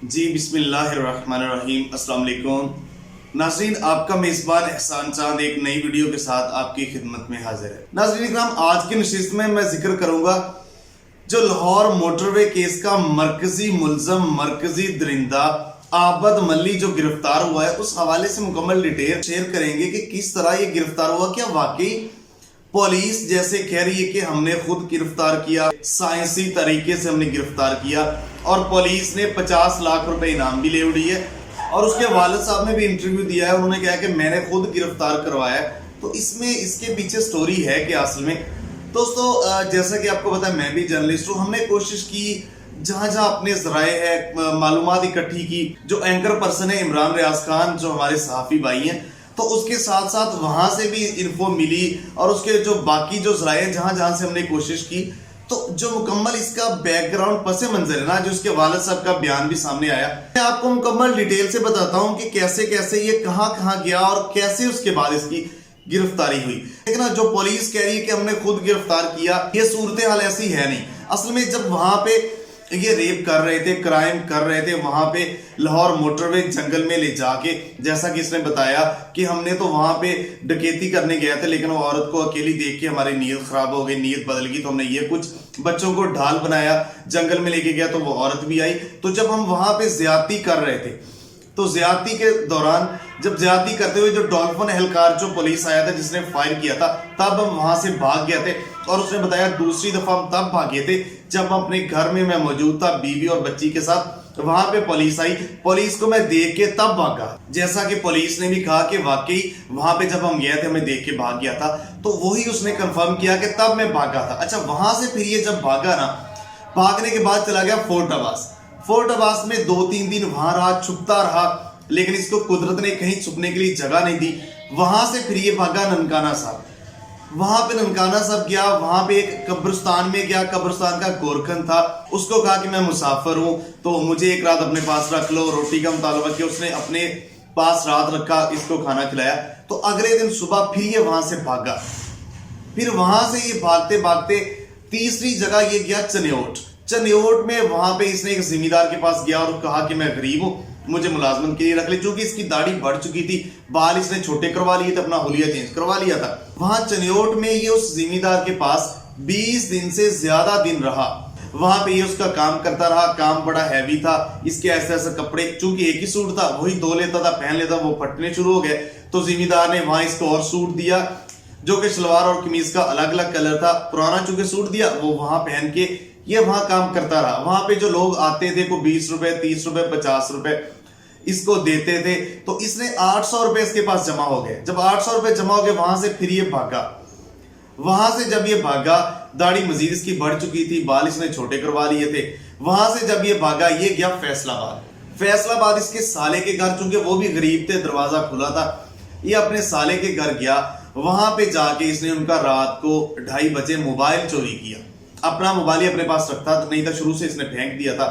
جی बिस्मिल्लाहिर्रहमानिर्रहीम अस्सलाम वालेकुम नाज़रीन, आपका मेज़बान एहसान चांद एक नई वीडियो के साथ आपकी खिदमत में हाजिर है। नाज़रीन इकराम, आज की नशिस्त में मैं जिक्र करूंगा जो लाहौर मोटरवे केस का मरकजी मुलजम मरकजी दरिंदा आबद मल्ली जो गिरफ्तार हुआ है उस हवाले से मुकम्मल डिटेल शेयर करेंगे कि किस तरह ये गिरफ्तार हुआ। क्या वाकई पुलिस जैसे कह रही है कि हमने खुद गिरफ्तार किया, साइंसी तरीके से हमने गिरफ्तार किया और पुलिस ने 50 लाख रुपए इनाम भी ले उड़ी है, और उसके वालिद साहब ने भी इंटरव्यू दिया है, उन्होंने कहा कि मैंने खुद गिरफ्तार करवाया है। तो इसमें इसके पीछे स्टोरी है कि असल में दोस्तों, जैसा कि आपको पता है मैं भी जर्नलिस्ट हूँ, हमने कोशिश की जहां जहां अपने जराए है मालूमात इकट्ठी की। जो एंकर पर्सन है इमरान रियाज खान, जो हमारे सहाफी भाई हैं, तो उसके साथ साथ वहां से भी इन्फो मिली, और उसके जो बाकी जो जराए जहां जहां से हमने कोशिश की, तो जो मुकम्मल इसका बैकग्राउंड पस मंजर है ना, जो उसके वालिद साहब का बयान भी सामने आया, मैं आपको मुकम्मल डिटेल से बताता हूं कि कैसे कैसे ये कहां कहां गया और कैसे उसके बाद इसकी गिरफ्तारी हुई। लेकिन ना, जो पुलिस कह रही है कि हमने खुद गिरफ्तार किया, ये सूरत हाल ऐसी है नहीं। असल में जब वहां पे ये रेप कर रहे थे, क्राइम कर रहे थे, वहां पे लाहौर मोटरवे जंगल में ले जाके, जैसा कि इसने बताया कि हमने तो वहां पे डकैती करने गए थे, लेकिन वो औरत को अकेली देख के हमारी नीयत खराब हो गई, नीयत बदल गई, तो हमने ये कुछ बच्चों को ढाल बनाया, जंगल में लेके गया तो वो औरत भी आई। तो जब हम वहां पे ज्यादती कर रहे थे, तो ज्यादती के दौरान जब ज्यादती करते हुए जो डॉल्फिन एहलकार जो पुलिस आया था जिसने फायर किया था, तब हम वहां से भाग गए थे। और उसने बताया दूसरी दफा हम तब भागे थे जब हम अपने घर में मैं मौजूद था बीवी और बच्ची के साथ। वहां पे पुलिस आई, पुलिस को मैं देख के तब भागा। जैसा कि पुलिस ने भी कहा कि वाकई वहां पे जब हम गए थे हमें देख के भाग गया था, तो वही उसने कंफर्म किया कि तब मैं भागा था। अच्छा, वहां से फिर ये जब भागा ना, भागने के बाद चला गया फोर्ट अब्बास। फोर्ट अब्बास में 2-3 दिन वहां रहा, छुपता रहा, लेकिन इसको कुदरत ने कहीं छुपने के लिए जगह नहीं दी। वहां से फिर ये भागा ननकाना साहब। वहां पे ननकाना साहब गया, वहां पे एक कब्रिस्तान में गया, कब्रिस्तान का गोरखन था, उसको कहा कि मैं मुसाफिर हूं तो मुझे एक रात अपने पास रख लो, रोटी का मुतालबा किया, उसने अपने पास रात रखा, इसको खाना खिलाया। तो अगले दिन सुबह फिर ये वहां से भागा। फिर वहां से ये भागते भागते तीसरी जगह ये गया चनियोट। चनियोट में वहां पे इसने एक जिम्मेदार के पास गया और कहा कि मैं गरीब हूं, मुझे मुलाजमत के लिए रख ले। चूंकि इसकी दाढ़ी बढ़ चुकी थी, बाल इसने छोटे करवा लिए थे, अपना हुलिया चेंज करवा लिया था। वहां चनियोट में ये उस जिम्मेदार के पास 20 दिन से ज्यादा दिन रहा। वहां पे ये उसका काम करता रहा, काम बड़ा हैवी था, इसके ऐसे ऐसे कपड़े, चूंकि एक ही सूट था वही धो लेता था, पहन लेता, वो फटने शुरू हो गए। तो जिम्मेदार ने वहां इसको और सूट दिया जो कि सलवार और कमीज का अलग अलग कलर था। पुराना चूंकि सूट दिया, वो वहां पहन के ये वहां काम करता रहा। वहां पे जो लोग आते थे को 20 रुपए, 30 रुपए, 50 रुपए इसको देते थे। तो इसने 800 रुपए इसके पास जमा हो गए। जब 800 रुपए जमा हो गए, वहां से फिर ये भागा। वहां से जब ये भागा, दाढ़ी मजीद इसकी बढ़ चुकी थी, बाल इसने छोटे करवा लिए थे। वहां से जब ये भागा, ये गया फैसलाबाद। फैसलाबाद इसके साले के घर, चूंकि वो भी गरीब थे, दरवाजा खुला था, ये अपने साले के घर गया। वहां पे जाके इसने उनका रात को 2:30 बजे मोबाइल चोरी किया। अपना मोबाइल ही अपने पास रखता नहीं था, शुरू से इसने फेंक दिया था।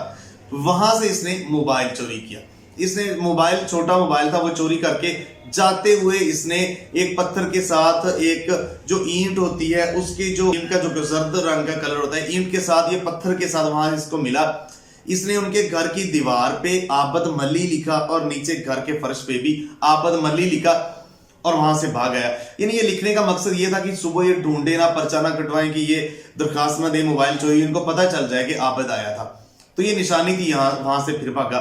वहां से इसने मोबाइल चोरी किया। इसने मोबाइल, छोटा मोबाइल था, वो चोरी करके जाते हुए इसने एक पत्थर के साथ, एक जो ईंट होती है उसके जो ईंट का जो जर्द रंग का कलर होता है, ईंट के साथ, ये पत्थर के साथ वहां इसको मिला। इसने उनके घर की दीवार पे आबद मल्ली लिखा और नीचे घर के फर्श पे भी आबद मल्ली लिखा और वहां से भाग गया। यानी ये लिखने का मकसद ये था कि सुबह ये ढूंढे ना, पर्चा ना कटवाएं कि ये दरखास्त ना दे, मोबाइल चोरी, इनको पता चल जाए कि आबद आया था। तो ये निशानी थी यहाँ। वहां से फिर भागा।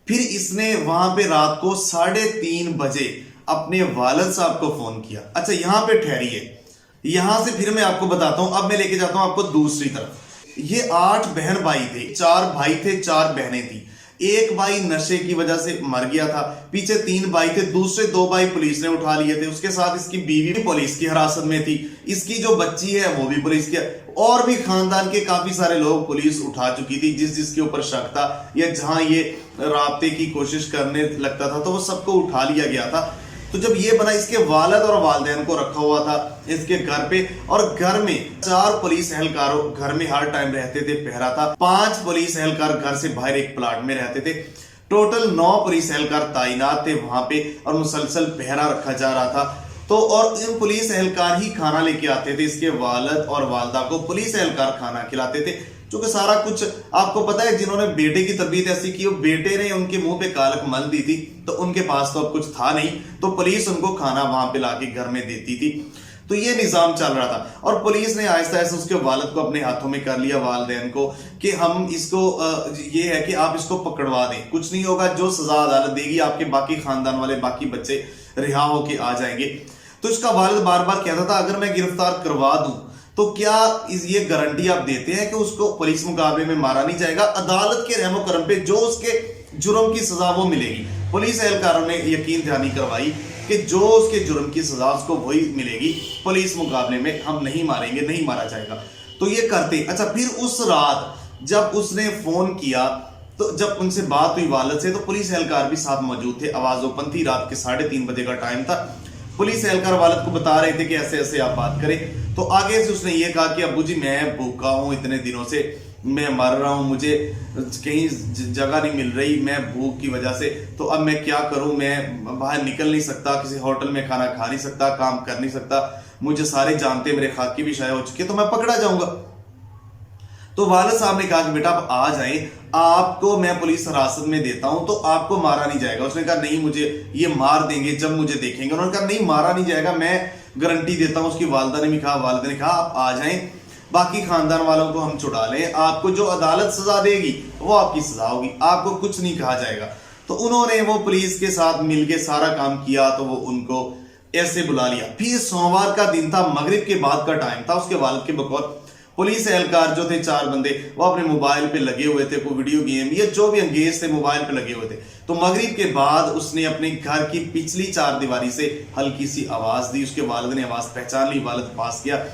फिर इसने वहां पे रात को 3:30 बजे अपने वालिद साहब को फोन किया। अच्छा, यहां पे ठहरिए, यहां से फिर मैं आपको बताता हूं। अब मैं लेके जाता हूं आपको दूसरी तरफ। ये 8 बहन भाई थे, 4 भाई थे, 4 बहनें थी। एक भाई नशे की वजह से मर गया था, पीछे 3 भाई थे, दूसरे 2 भाई पुलिस ने उठा लिए थे, उसके साथ इसकी बीवी भी पुलिस की हिरासत में थी, इसकी जो बच्ची है वो भी पुलिस की, और भी खानदान के काफी सारे लोग पुलिस उठा चुकी थी जिस जिसके ऊपर शक था या जहां ये राब्ते की कोशिश करने लगता था, तो वो सबको उठा लिया गया था। तो जब ये बना, इसके वालिद और वालिदैन को रखा हुआ था इसके घर पे, और घर में 4 पुलिस एहलकारों घर में हर टाइम रहते थे, पहरा था। 5 पुलिस एहलकार घर से बाहर एक प्लाट में रहते थे। टोटल 9 पुलिस एहलकार तैनात थे वहां पे और मुसलसल पहरा रखा जा रहा था। तो और इन पुलिस एहलकार ही खाना लेके आते थे, इसके वालिद और वालदा को पुलिस एहलकार खाना खिलाते थे। क्योंकि सारा कुछ आपको पता है, जिन्होंने बेटे की तरबियत ऐसी की, बेटे ने उनके मुंह पे कालक मल दी थी, तो उनके पास तो अब कुछ था नहीं, तो पुलिस उनको खाना वहां पे लाके घर में देती थी। तो ये निजाम चल रहा था और पुलिस ने आहिस्ता आहिस्ता उसके वालिद को अपने हाथों में कर लिया, वालिदैन को, कि हम इसको ये है कि आप इसको पकड़वा दें, कुछ नहीं होगा, जो सजा अदालत देगी आपके बाकी खानदान वाले बाकी बच्चे रिहा होके आ जाएंगे। तो इसका वालिद बार बार कहता था अगर मैं गिरफ्तार करवा दूं तो क्या ये गारंटी आप देते हैं कि उसको पुलिस मुकाबले में मारा नहीं जाएगा? अदालत के रहमो करम पे जो उसके जुर्म की सजा वो मिलेगी। पुलिस एहलकारों ने यकीन दहानी करवाई कि जो उसके जुर्म की सजा उसको वही मिलेगी, पुलिस मुकाबले में हम नहीं मारेंगे, नहीं मारा जाएगा। तो ये करते। अच्छा, फिर उस रात जब उसने फोन किया, तो जब उनसे बात हुई वालिद से, तो पुलिस एहलकार भी साथ मौजूद थे। आवाज़ों थी, रात के 3:30 बजे का टाइम था। पुलिस एहलकार वालिद को बता रहे थे कि ऐसे ऐसे आप बात करें। तो आगे से उसने ये कहा कि अब्बू जी मैं भूखा हूँ, इतने दिनों से मैं मर रहा हूँ, मुझे कहीं जगह नहीं मिल रही, मैं भूख की वजह से, तो अब मैं क्या करूँ, मैं बाहर निकल नहीं सकता, किसी होटल में खाना खा नहीं सकता, काम कर नहीं सकता, मुझे सारे जानते, मेरे खाकी भी शाये हो चुके, तो मैं पकड़ा जाऊंगा। तो वालिद साहब ने कहा कि बेटा आप आ जाएं, आपको मैं पुलिस हिरासत में देता हूं, तो आपको मारा नहीं जाएगा। उसने कहा नहीं, मुझे ये मार देंगे जब मुझे देखेंगे। उन्होंने कहा नहीं, मारा नहीं जाएगा, मैं गारंटी देता हूं। उसकी वालिदा ने भी कहा, वालिदा ने कहा आप आ जाएं, बाकी खानदान वालों को हम छुड़ा लें, आपको जो अदालत सजा देगी वो आपकी सजा होगी, आपको कुछ नहीं कहा जाएगा। तो उन्होंने वो पुलिस के साथ मिलके सारा काम किया, तो वो उनको ऐसे बुला लिया। फिर सोमवार का दिन था, मगरिब के बाद का टाइम था। उसके वालिद के बकौल पुलिस एहलकार जो थे 4 बंदे, वो अपने मोबाइल पे लगे हुए थे, कोई वीडियो गेम या जो भी अंगेज थे मोबाइल पे लगे हुए थे। तो मगरिब के बाद उसने अपने घर की पिछली 4 दीवारी से हल्की सी आवाज दी। उसके वालिद ने आवाज पहचान ली, वालिद पास गया,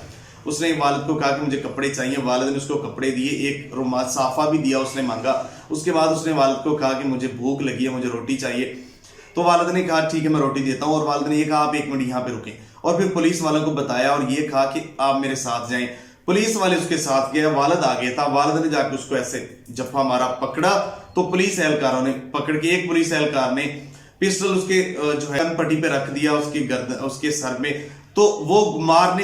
उसने वालिद को कहा कि मुझे कपड़े चाहिए। वालिद ने उसको कपड़े दिए, एक रुमाल साफा भी दिया, उसने मांगा। उसके बाद उसने वालिद को कहा कि मुझे भूख लगी है, मुझे रोटी चाहिए। तो वालिद ने कहा ठीक है मैं रोटी देता हूँ। और वालिद ने ये कहा आप 1 मिनट यहाँ पे रुकें, और फिर पुलिस वालों को बताया और ये कहा कि आप मेरे साथ जाएं। पुलिस वाले उसके साथ गए, वालिद आ गया था। वालिद ने जाकर उसको ऐसे जफ्फा मारा, पकड़ा। तो पुलिस एहलकारों ने पकड़ के, एक पुलिस एहलकार ने पिस्टल उसके जो है पट्टी पे रख दिया, उसकी गर्दन, उसके सर में। तो वो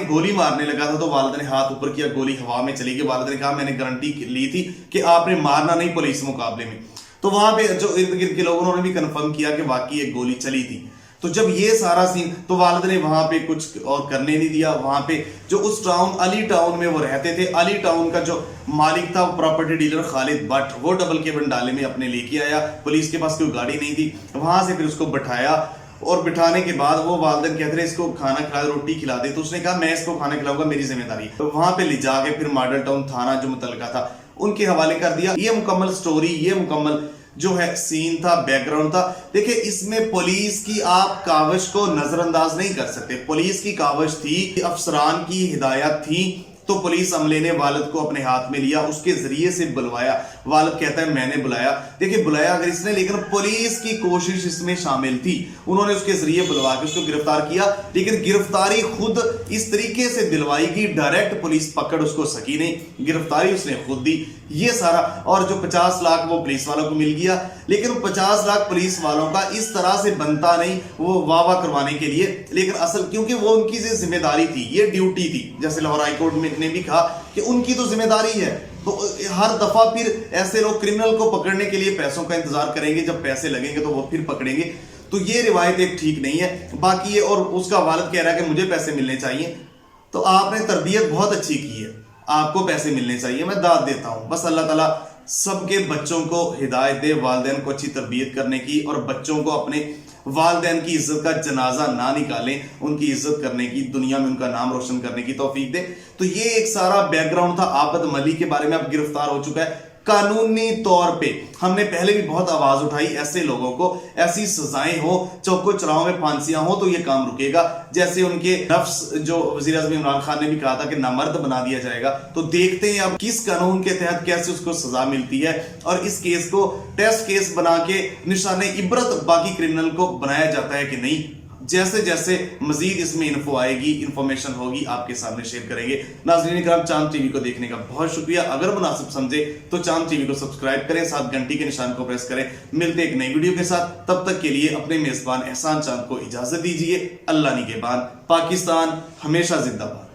गोली मारने लगा था, तो वालिद ने हाथ ऊपर किया, गोली हवा में चली गई। वालिद ने कहा मैंने गारंटी ली थी कि आपने मारना नहीं पुलिस मुकाबले में। तो वहां पे जो इर्द गिर्द के लोगों ने भी कंफर्म किया कि वाकई एक गोली चली थी। तो जब ये सारा सीन, तो वालिद ने वहां पे कुछ और करने नहीं दिया। वहां पे जो उस टाउन, अली टाउन में वो रहते थे, अली टाउन का जो मालिक था, प्रॉपर्टी डीलर खालिद भट्ट, वो डबल केबिन डाले में अपने लेके आया। पुलिस के पास कोई गाड़ी नहीं थी, वहां से फिर उसको बैठाया। और बिठाने के बाद वो वालिदैन कहते रहे इसको खाना खिला, रोटी खिला दे। तो उसने कहा मैं इसको खाना खिलाऊंगा, मेरी जिम्मेदारी है। तो वहां पे ले जाके फिर मॉडल टाउन थाना जो मुतलका था उनके हवाले कर दिया। ये मुकम्मल स्टोरी, ये मुकम्मल जो है सीन था, बैकग्राउंड था। देखिए इसमें पुलिस की आप काविश को नजरअंदाज नहीं कर सकते। पुलिस की काविश थी, अफसरान की हिदायत थी, तो पुलिस अमले ने वालिद को अपने हाथ में लिया, उसके जरिए से बुलवाया। वालिद कहता है मैंने बुलाया। देखिए बुलाया अगर इसने, लेकिन पुलिस की कोशिश इसमें शामिल थी। उन्होंने उसके जरिए बुलवा के उसको गिरफ्तार किया, लेकिन गिरफ्तारी खुद इस तरीके से दिलवाई कि डायरेक्ट पुलिस पकड़ उसको सकी नहीं, गिरफ्तारी उसने खुद दी। ये सारा, और जो 50 लाख वो पुलिस वालों को मिल गया, लेकिन 50 लाख पुलिस वालों का इस तरह से बनता नहीं, वो वाह वाह करवाने के लिए, लेकिन असल क्योंकि वो उनकी जिम्मेदारी थी, ये ड्यूटी थी। जैसे लाहौर हाईकोर्ट में ने भी कहा कि उनकी तो जिम्मेदारी है। तो हर दफा फिर ऐसे लोग क्रिमिनल को पकड़ने के लिए पैसों का इंतजार करेंगे, जब पैसे लगेंगे तो वो फिर पकड़ेंगे। तो ये रिवायत एक ठीक नहीं है। बाकी ये, और उसका वालिद कह रहा है कि मुझे पैसे मिलने चाहिए। तो आपने तरबियत बहुत अच्छी की है, आपको पैसे मिलने चाहिए, मैं दाद देता हूं। बस अल्लाह ताला सबके बच्चों को हिदायत दे, वालिदैन को अच्छी तरबियत करने की, और बच्चों को अपने वालिदैन की इज्जत का जनाजा ना निकालें, उनकी इज्जत करने की, दुनिया में उनका नाम रोशन करने की तौफीक दे। तो ये एक सारा बैकग्राउंड था। आबद मली के बारे में अब गिरफ्तार हो चुका है कानूनी तौर पे। हमने पहले भी बहुत आवाज उठाई, ऐसे लोगों को ऐसी सजाएं हो, चौको चौराहों में फांसियां हो, तो ये काम रुकेगा। जैसे उनके नफ्स जो वजीर आज़म इमरान खान ने भी कहा था कि नामर्द बना दिया जाएगा। तो देखते हैं अब किस कानून के तहत कैसे उसको सजा मिलती है, और इस केस को टेस्ट केस बना के निशाने इबरत बाकी क्रिमिनल को बनाया जाता है कि नहीं। जैसे जैसे मजीद इसमें इन्फो आएगी, इंफॉर्मेशन होगी, आपके सामने शेयर करेंगे। नाज़रीन किराम, चांद टीवी को देखने का बहुत शुक्रिया। अगर मुनासिब समझे तो चांद टीवी को सब्सक्राइब करें, साथ घंटी के निशान को प्रेस करें। मिलते एक नई वीडियो के साथ, तब तक के लिए अपने मेजबान एहसान चांद को इजाजत दीजिए। अल्लाह निगहबान। पाकिस्तान हमेशा जिंदाबाद।